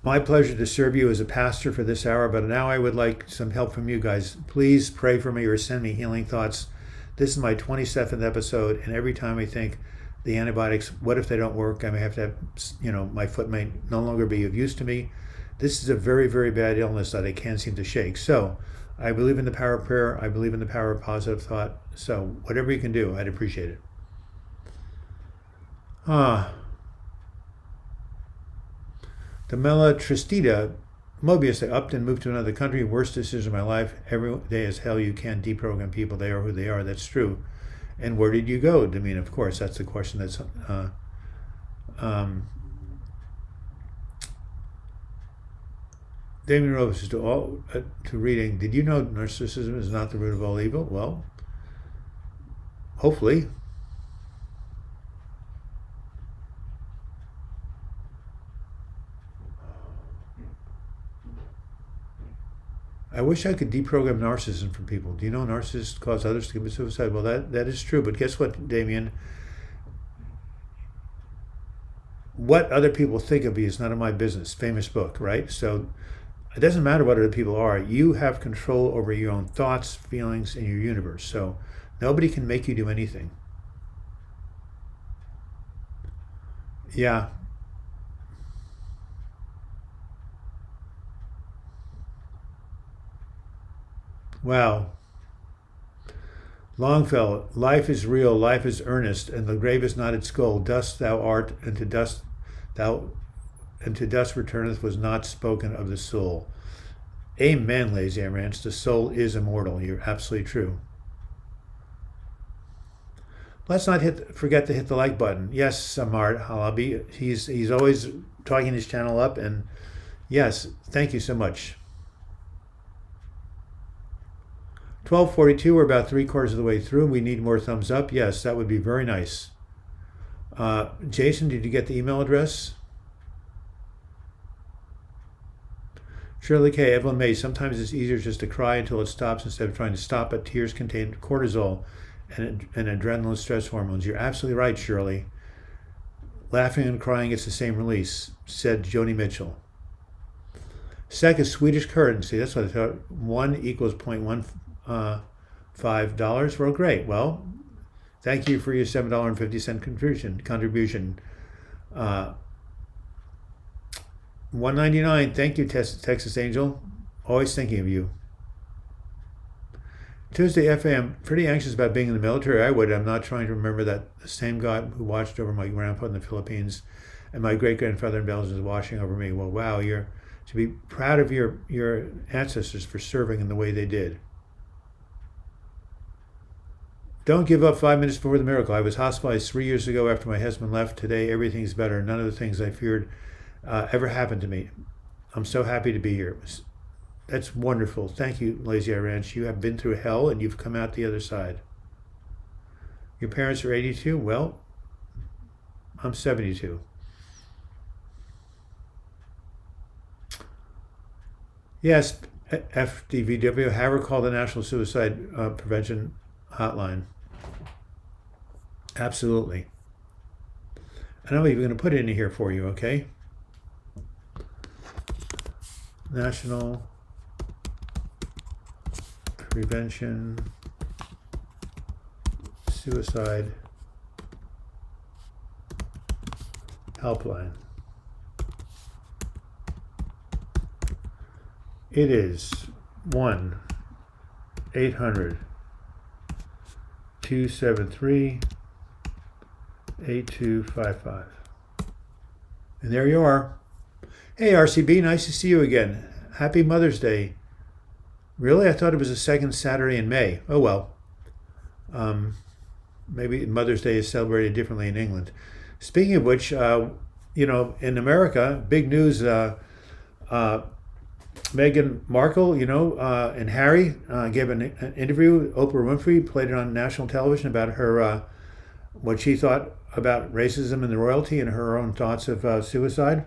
my pleasure to serve you as a pastor for this hour, but now I would like some help from you guys. Please pray for me or send me healing thoughts. This is my 27th episode, and every time I think the antibiotics, what if they don't work? I may have to have, my foot may no longer be of use to me. This is a very, very bad illness that I can't seem to shake. So I believe in the power of prayer. I believe in the power of positive thought. So whatever you can do, I'd appreciate it. The Melatristida Mobius, I upped and moved to another country. Worst decision of my life. Every day is hell. You can't deprogram people. They are who they are. That's true. And where did you go? I mean, of course, that's the question that's... Damien Rose says to reading, did you know narcissism is not the root of all evil? Well, hopefully. I wish I could deprogram narcissism from people. Do you know narcissists cause others to commit suicide? Well, that is true. But guess what, Damien? What other people think of me is none of my business. Famous book, right? So it doesn't matter what other people are. You have control over your own thoughts, feelings, and your universe. So nobody can make you do anything. Yeah. Wow. Longfellow, life is real, life is earnest, and the grave is not its goal. Dust thou art, and to dust returneth, was not spoken of the soul. Amen, Lazy Ranch. The soul is immortal. You're absolutely true. Let's not forget to hit the like button. Yes, Samart Halabi. He's always talking his channel up, and yes, thank you so much. 12:42, we're about 3/4 of the way through. We need more thumbs up. Yes, that would be very nice. Jason, did you get the email address? Shirley K. Evelyn May, sometimes it's easier just to cry until it stops instead of trying to stop it. Tears contain cortisol and adrenaline stress hormones. You're absolutely right, Shirley. Laughing and crying, it's the same release, said Joni Mitchell. SEK is Swedish currency. That's what I thought. 1 equals $0.15. Well, great. Well, thank you for your $7.50 contribution. $1.99. Thank you, Texas Angel. Always thinking of you. Tuesday FM. Pretty anxious about being in the military. I would. I'm not trying to remember that the same God who watched over my grandpa in the Philippines and my great-grandfather in Belgium is watching over me. Well, wow. You're to be proud of your ancestors for serving in the way they did. Don't give up 5 minutes before the miracle. I was hospitalized 3 years ago after my husband left. Today, everything's better. None of the things I feared ever happened to me. I'm so happy to be here. That's wonderful. Thank you, Lazy Eye Ranch. You have been through hell and you've come out the other side. Your parents are 82? Well, I'm 72. Yes, FDVW. Have her call the National Suicide Prevention Hotline. Absolutely. And I'm even going to put it in here for you, okay? National Prevention Suicide Helpline. It is 1-800-273-8255. And there you are. Hey, RCB, nice to see you again. Happy Mother's Day. Really? I thought it was the second Saturday in May. Oh, well. Maybe Mother's Day is celebrated differently in England. Speaking of which, in America, big news, Meghan Markle, and Harry gave an interview. Oprah Winfrey played it on national television about her what she thought about racism and the royalty and her own thoughts of suicide.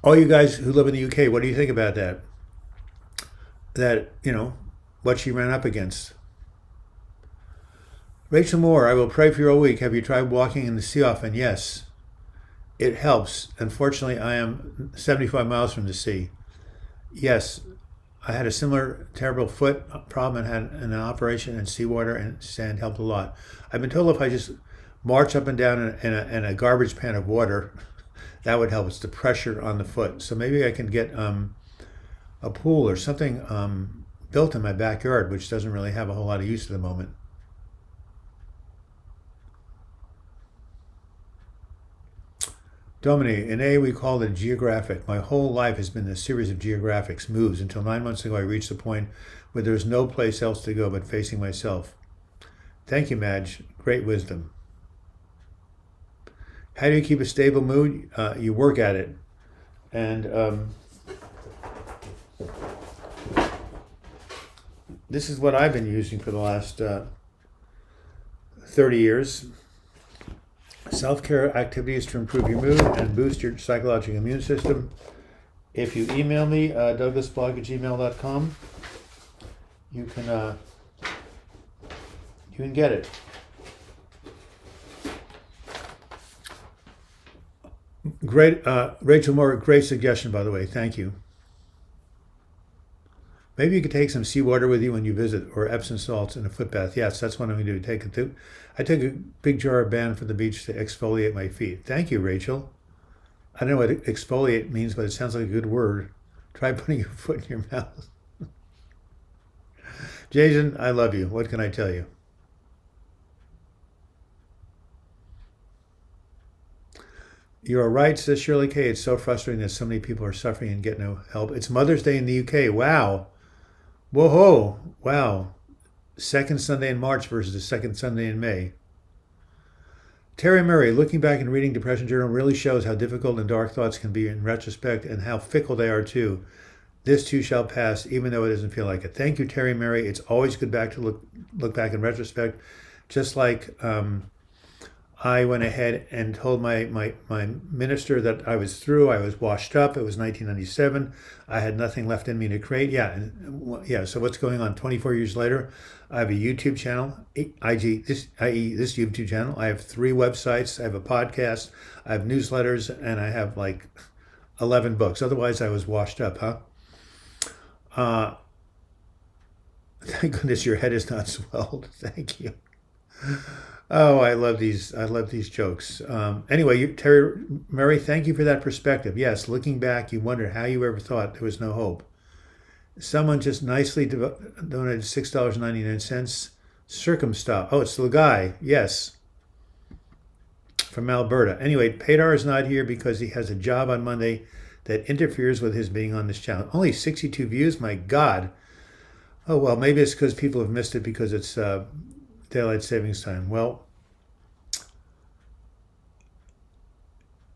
All you guys who live in the UK, what do you think about that? That, what she ran up against. Rachel Moore, I will pray for you all week. Have you tried walking in the sea often? Yes, it helps. Unfortunately, I am 75 miles from the sea. Yes, I had a similar terrible foot problem and had an operation, and seawater and sand helped a lot. I've been told if I just march up and down in a garbage pan of water, that would help. It's the pressure on the foot. So maybe I can get a pool or something built in my backyard, which doesn't really have a whole lot of use at the moment. Domini, in A, we call it geographic. My whole life has been a series of geographics, moves, until 9 months ago I reached the point where there's no place else to go but facing myself. Thank you, Madge. Great wisdom. How do you keep a stable mood? You work at it. And this is what I've been using for the last 30 years. Self-care activities to improve your mood and boost your psychological immune system. If you email me, douglasblog@gmail.com, you can get it. Great, Rachel Moore, great suggestion, by the way. Thank you. Maybe you could take some seawater with you when you visit, or Epsom salts in a foot bath. Yes, that's what I'm going to do. I take a big jar of Ban from the beach to exfoliate my feet. Thank you, Rachel. I don't know what exfoliate means, but it sounds like a good word. Try putting your foot in your mouth. Jason, I love you. What can I tell you? You're right, says Shirley K. It's so frustrating that so many people are suffering and get no help. It's Mother's Day in the UK. Wow. Whoa. Wow. Second Sunday in March versus the second Sunday in May. Terry Murray, looking back and reading Depression Journal really shows how difficult and dark thoughts can be in retrospect and how fickle they are too. This too shall pass, even though it doesn't feel like it. Thank you, Terry Murray. It's always good to look back in retrospect. Just like I went ahead and told my minister that I was through. I was washed up. It was 1997. I had nothing left in me to create. Yeah. So what's going on? 24 years later, I have a YouTube channel, this YouTube channel. I have 3 websites. I have a podcast. I have newsletters, and I have like 11 books. Otherwise, I was washed up, huh? Thank goodness your head is not swelled. Thank you. Oh, I love these jokes. Anyway, Terry Murray, thank you for that perspective. Yes, looking back, you wonder how you ever thought there was no hope. Someone just nicely donated $6.99. Circumstop. Oh, it's the guy. Yes. From Alberta. Anyway, Padar is not here because he has a job on Monday that interferes with his being on this channel. Only 62 views? My God. Oh, well, maybe it's because people have missed it because it's daylight savings time. Well,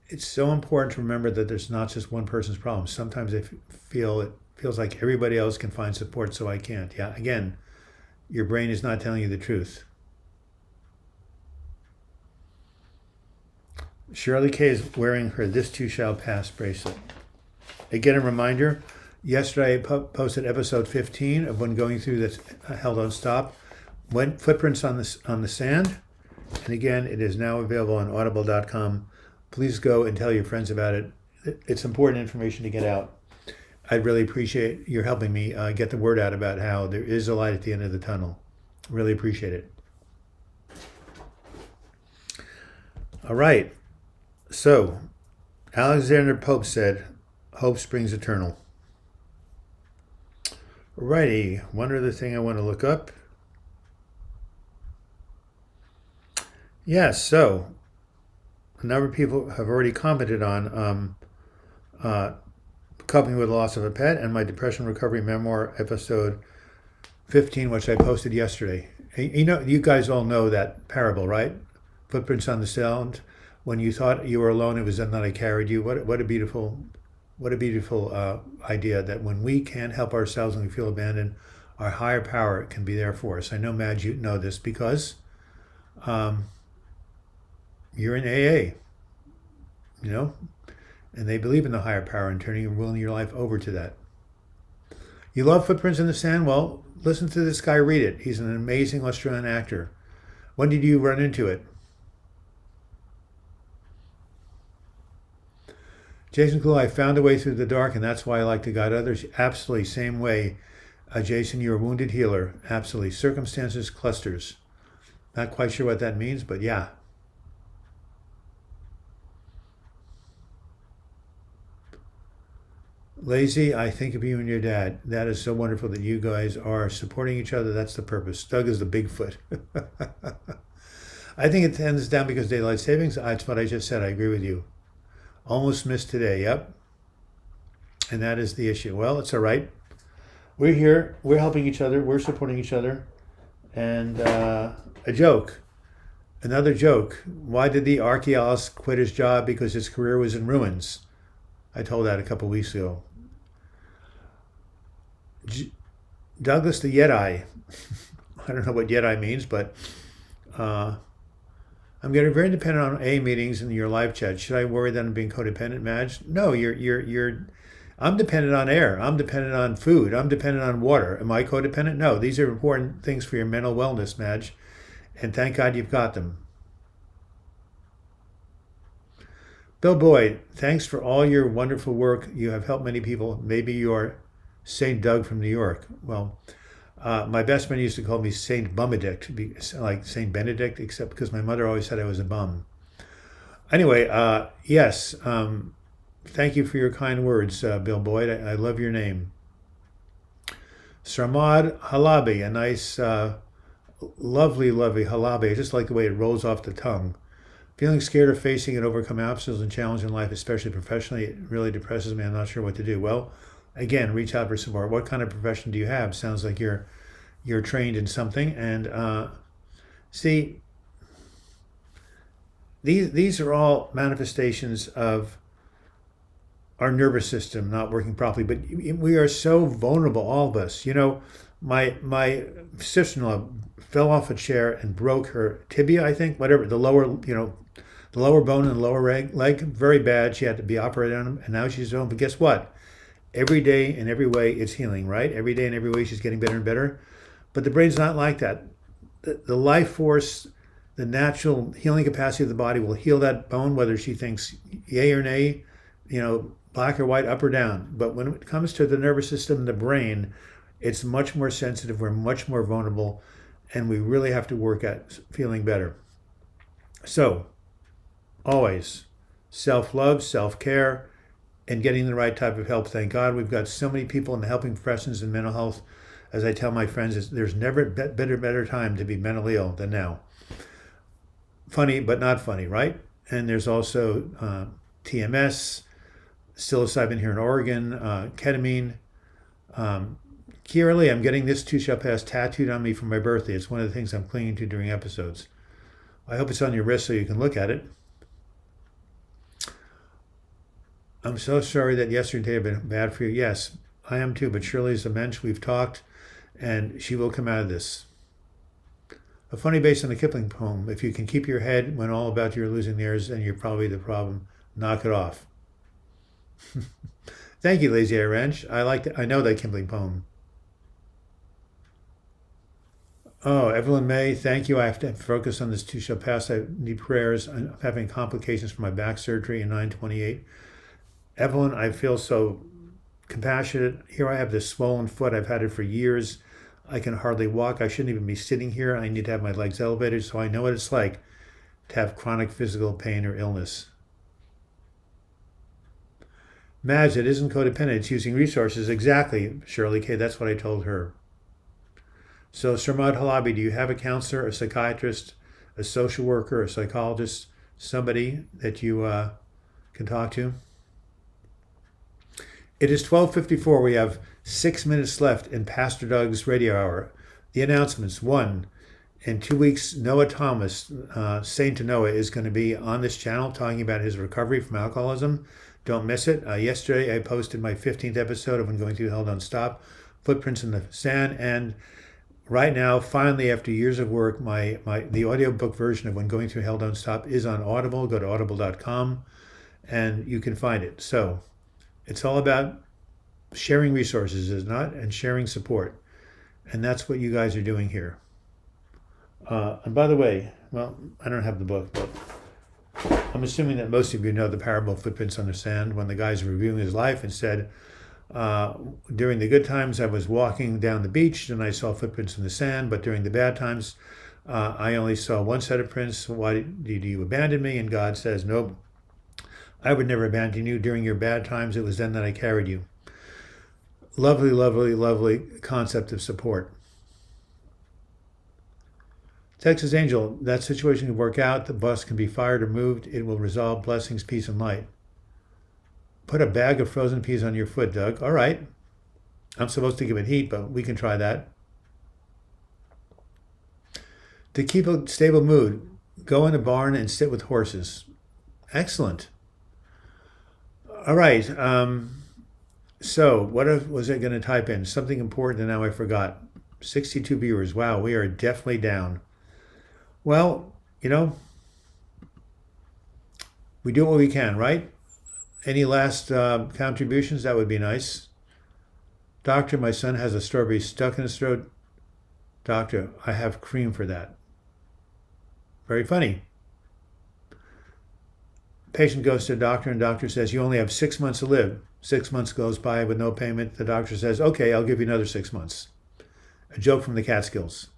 it's so important to remember that there's not just one person's problem. Sometimes it feels like everybody else can find support, so I can't. Yeah, again, your brain is not telling you the truth. Shirley K is wearing her "This Too Shall Pass" bracelet. Again, a reminder, yesterday I posted episode 15 of When Going Through This Hell Don't Stop. Went footprints on the sand, and again, it is now available on audible.com. Please go and tell your friends about it. It's important information to get out. I'd really appreciate your helping me get the word out about how there is a light at the end of the tunnel. Really appreciate it. All right. So, Alexander Pope said, "Hope springs eternal." Alrighty. One other thing I want to look up. Yes, so a number of people have already commented on coping with the loss of a pet and my depression recovery memoir episode 15, which I posted yesterday. You guys all know that parable, right? Footprints on the sand. When you thought you were alone, it was them that I carried you. What a beautiful idea that when we can't help ourselves and we feel abandoned, our higher power can be there for us. I know, Madge, you know this because um, you're in AA, you know, and they believe in the higher power and turning your will and your life over to that. You love Footprints in the Sand? Well, listen to this guy read it. He's an amazing Australian actor. When did you run into it? Jason Clue, I found a way through the dark, and that's why I like to guide others. Absolutely, same way. Jason, you're a wounded healer. Absolutely. Circumstances, clusters. Not quite sure what that means, but yeah. Lazy, I think of you and your dad. That is so wonderful that you guys are supporting each other. That's the purpose. Doug is the Bigfoot. I think it ends down because daylight savings. That's what I just said. I agree with you. Almost missed today. Yep. And that is the issue. Well, it's all right. We're here. We're helping each other. We're supporting each other. And a joke. Another joke. Why did the archaeologist quit his job? Because his career was in ruins. I told that a couple weeks ago. Douglas the Yeti. I don't know what Yeti means, but I'm getting very dependent on A meetings and your live chat. Should I worry that I'm being codependent, Madge? No, I'm dependent on air. I'm dependent on food. I'm dependent on water. Am I codependent? No, these are important things for your mental wellness, Madge. And thank God you've got them. Bill Boyd, thanks for all your wonderful work. You have helped many people. Maybe you're St. Doug from New York. Well, my best friend used to call me Saint Bumedict, like Saint Benedict, except because my mother always said I was a bum. Anyway, yes, thank you for your kind words, Bill Boyd. I love your name. Sarmad Halabi, a nice, lovely Halabi. I just like the way it rolls off the tongue. Feeling scared of facing and overcome obstacles and challenges in life, especially professionally, it really depresses me. I'm not sure what to do. Well, again, reach out for support. What kind of profession do you have? Sounds like you're trained in something. And see, these are all manifestations of our nervous system not working properly. But we are so vulnerable, all of us. You know, my sister-in-law fell off a chair and broke her tibia, I think, whatever, the lower bone and the lower leg, very bad. She had to be operated on, and now she's home. But guess what? Every day in every way, it's healing, right? Every day in every way, she's getting better and better. But the brain's not like that. The life force, the natural healing capacity of the body will heal that bone, whether she thinks yay or nay, black or white, up or down. But when it comes to the nervous system and the brain, it's much more sensitive. We're much more vulnerable, and we really have to work at feeling better. So, always self-love, self-care, and getting the right type of help. Thank God we've got so many people in the helping professions in mental health. As I tell my friends, there's never better time to be mentally ill than now. Funny, but not funny, right? And there's also TMS, psilocybin here in Oregon, ketamine. Kira Lee, I'm getting this too shall pass tattooed on me for my birthday. It's one of the things I'm clinging to during episodes. I hope it's on your wrist so you can look at it. I'm so sorry that yesterday have been bad for you. Yes, I am too, but Shirley's a mensch. We've talked, and she will come out of this. A funny based on a Kipling poem. If you can keep your head when all about you are losing theirs, then you're probably the problem. Knock it off. Thank you, Lazy Air Ranch. I know that Kipling poem. Oh, Evelyn May, thank you. I have to focus on this too shall pass. I need prayers. I'm having complications from my back surgery in 9/28. Evelyn, I feel so compassionate. Here I have this swollen foot. I've had it for years. I can hardly walk. I shouldn't even be sitting here. I need to have my legs elevated, so I know what it's like to have chronic physical pain or illness. Madge, it isn't codependent. It's using resources. Exactly, Shirley K. That's what I told her. So, Sarmad Halabi, do you have a counselor, a psychiatrist, a social worker, a psychologist, somebody that you can talk to? It is 12:54. We have 6 minutes left in Pastor Doug's radio hour. The announcements. 1, in 2 weeks, Noah Thomas, Saint Noah, is going to be on this channel talking about his recovery from alcoholism. Don't miss it. Yesterday, I posted my 15th episode of When Going Through Hell Don't Stop, Footprints in the Sand, and right now, finally, after years of work, the audiobook version of When Going Through Hell Don't Stop is on Audible. Go to audible.com and you can find it. So it's all about sharing resources, is it not? And sharing support. And that's what you guys are doing here. And by the way, well, I don't have the book, but I'm assuming that most of you know the parable of footprints on the sand, when the guy's reviewing his life and said, during the good times, I was walking down the beach and I saw footprints in the sand, but during the bad times, I only saw one set of prints. Why did you abandon me? And God says, nope, I would never abandon you. During your bad times, it was then that I carried you. Lovely, lovely, lovely concept of support. Texas Angel, that situation can work out. The bus can be fired or moved. It will resolve. Blessings, peace, and light. Put a bag of frozen peas on your foot, Doug. All right. I'm supposed to give it heat, but we can try that. To keep a stable mood, go in a barn and sit with horses. Excellent. All right. So what was I going to type in? Something important, and now I forgot. 62 viewers. Wow, we are definitely down. Well, you know, we do what we can, right? Any last contributions? That would be nice. Doctor, my son has a strawberry stuck in his throat. Doctor, I have cream for that. Very funny. Patient goes to the doctor and doctor says, you only have 6 months to live. 6 months goes by with no payment. The doctor says, okay, I'll give you another 6 months. A joke from the Catskills.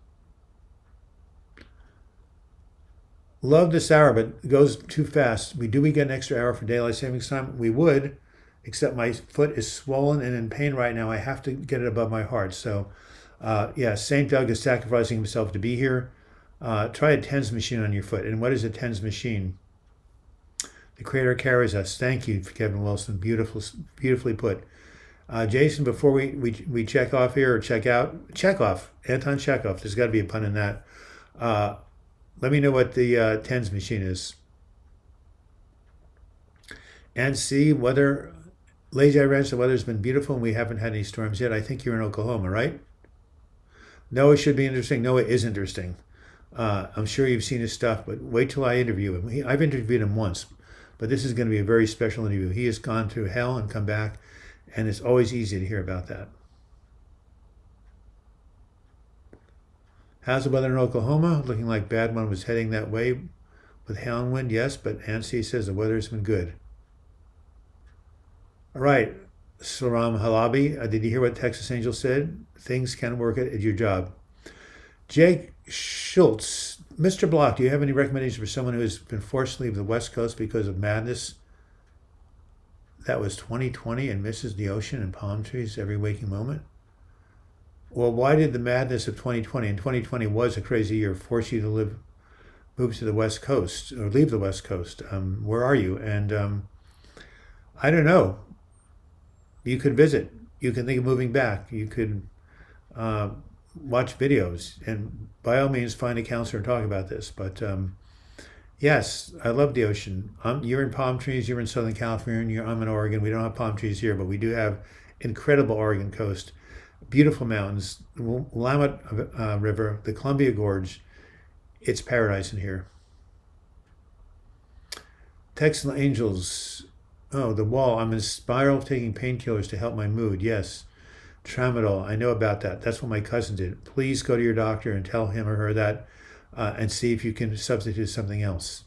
Love this hour, but it goes too fast. We get an extra hour for daylight savings time? We would, except my foot is swollen and in pain right now. I have to get it above my heart. So, yeah, St. Doug is sacrificing himself to be here. Try a TENS machine on your foot. And what is a TENS machine? The Creator carries us. Thank you, Kevin Wilson. Beautifully put. Jason, before we check off here or check out, Chekhov, Anton Chekhov. There's got to be a pun in that. Let me know what the TENS machine is. And see whether, Lazy Eye Ranch, the weather's been beautiful and we haven't had any storms yet. I think you're in Oklahoma, right? No, it should be interesting. No, it is interesting. I'm sure you've seen his stuff, but wait till I interview him. I've interviewed him once, but this is going to be a very special interview. He has gone through hell and come back, and it's always easy to hear about that. How's the weather in Oklahoma? Looking like bad one was heading that way with hail and wind, yes, but Nancy says the weather's been good. All right, Saram Halabi, did you hear what Texas Angel said? Things can work at your job. Jake Schultz, Mr. Bloch, do you have any recommendations for someone who has been forced to leave the West Coast because of madness? That was 2020 and misses the ocean and palm trees every waking moment? Well, why did the madness of 2020, and 2020 was a crazy year, force you to move to the West Coast or leave the West Coast? Where are you? And I don't know. You could visit. You can think of moving back. You could watch videos, and by all means, find a counselor and talk about this. But yes, I love the ocean. You're in palm trees. You're in Southern California. I'm in Oregon. We don't have palm trees here, but we do have incredible Oregon coast. Beautiful mountains, Willamette River, the Columbia Gorge. It's paradise in here. Texas Angels. Oh, the wall. I'm in a spiral taking painkillers to help my mood. Yes. Tramadol. I know about that. That's what my cousin did. Please go to your doctor and tell him or her that and see if you can substitute something else.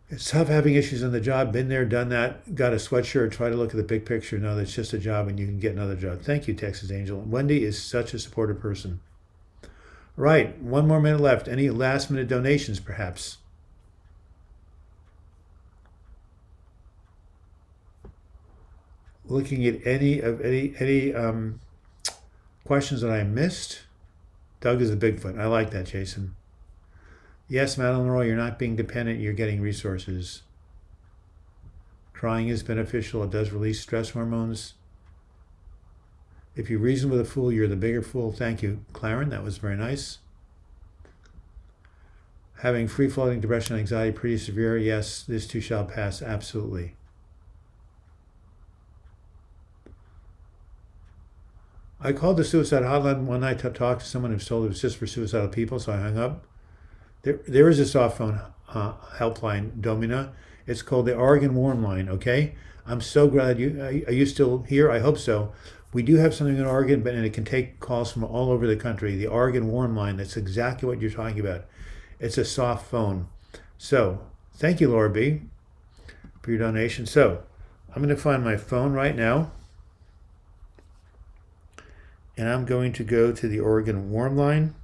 It's tough having issues on the job. Been there, done that. Got a sweatshirt. Try to look at the big picture. No, that's just a job and you can get another job. Thank you, Texas Angel. Wendy is such a supportive person. Right. 1 more minute left. Any last minute donations, perhaps? Looking at any questions that I missed. Doug is a Bigfoot. I like that, Jason. Yes, Madeline Roy, you're not being dependent, you're getting resources. Crying is beneficial. It does release stress hormones. If you reason with a fool, you're the bigger fool. Thank you, Claren. That was very nice. Having free-floating depression and anxiety pretty severe. Yes, this too shall pass. Absolutely. I called the suicide hotline one night to talk to someone who was told it was just for suicidal people, so I hung up. There is a soft phone helpline, Domina. It's called the Oregon Warm Line, okay? I'm so glad are you still here? I hope so. We do have something in Oregon, and it can take calls from all over the country. The Oregon Warm Line, that's exactly what you're talking about. It's a soft phone. So, thank you, Laura B., for your donation. So, I'm going to find my phone right now, and I'm going to go to the Oregon Warm Line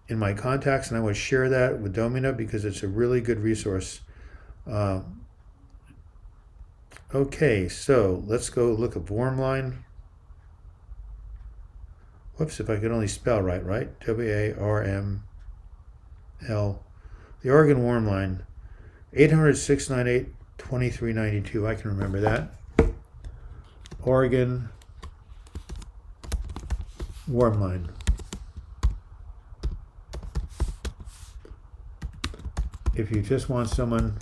in my contacts, and I want to share that with Domina because it's a really good resource. Okay, so let's go look at Warm Line. Whoops, if I could only spell right? W-A-R-M-L. The Oregon Warm Line, 800-698-2392. I can remember that. Oregon Warm Line. If you just want someone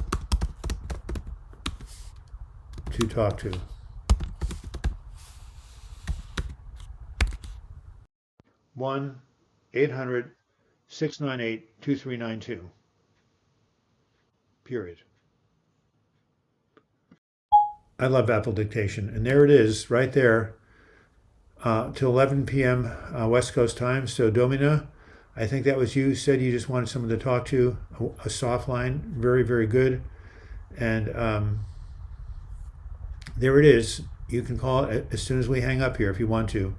to talk to. 1-800-698-2392. Period. I love Apple Dictation. And there it is, right there, till 11 p.m. West Coast time. So, Domina, I think that was you, said you just wanted someone to talk to, a soft line. Very, very good. And there it is. You can call it as soon as we hang up here if you want to.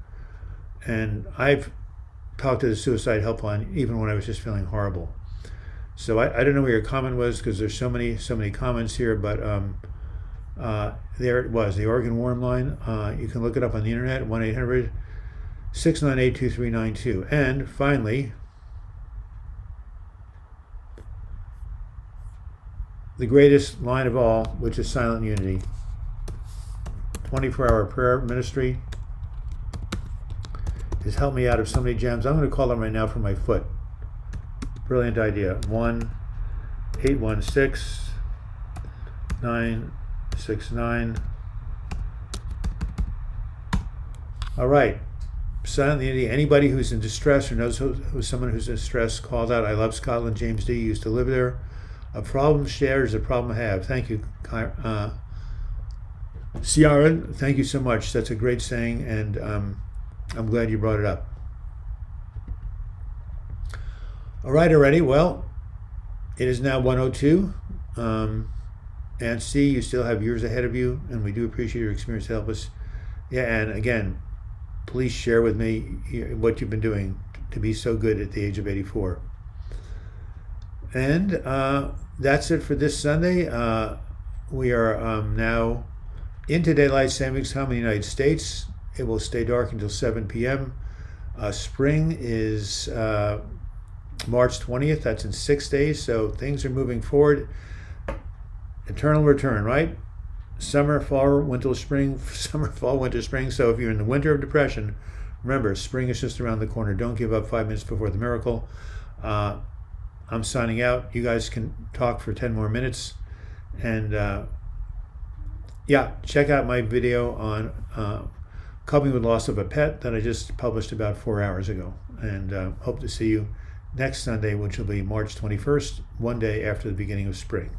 And I've talked to the suicide helpline even when I was just feeling horrible. So I don't know where your comment was because there's so many comments here, but there it was, the Oregon Warm Line. You can look it up on the internet, 1-800-698-2392. And finally, the greatest line of all, which is Silent Unity. 24-hour prayer ministry has helped me out of so many jams. I'm going to call them right now from my foot. Brilliant idea. 1-816-969. All right. Silent Unity. Anybody who's in distress or knows who's someone who's in distress, called out. I love Scotland. James D. used to live there. A problem shared is a problem have. Thank you, Ciara. Thank you so much. That's a great saying, and I'm glad you brought it up. All right, already. Well, it is now 1:02. And C, you still have years ahead of you, and we do appreciate your experience to help us. Yeah, and again, please share with me what you've been doing to be so good at the age of 84. And that's it for this Sunday. We are now into daylight savings time in the United States. It will stay dark until 7 p.m. Spring is March 20th. That's in 6 days. So things are moving forward. Eternal return, right? Summer, fall, winter, spring. Summer, fall, winter, spring. So if you're in the winter of depression, remember, spring is just around the corner. Don't give up 5 minutes before the miracle. I'm signing out. You guys can talk for 10 more minutes. And yeah, check out my video on coping with loss of a pet that I just published about 4 hours ago. And hope to see you next Sunday, which will be March 21st, one day after the beginning of spring.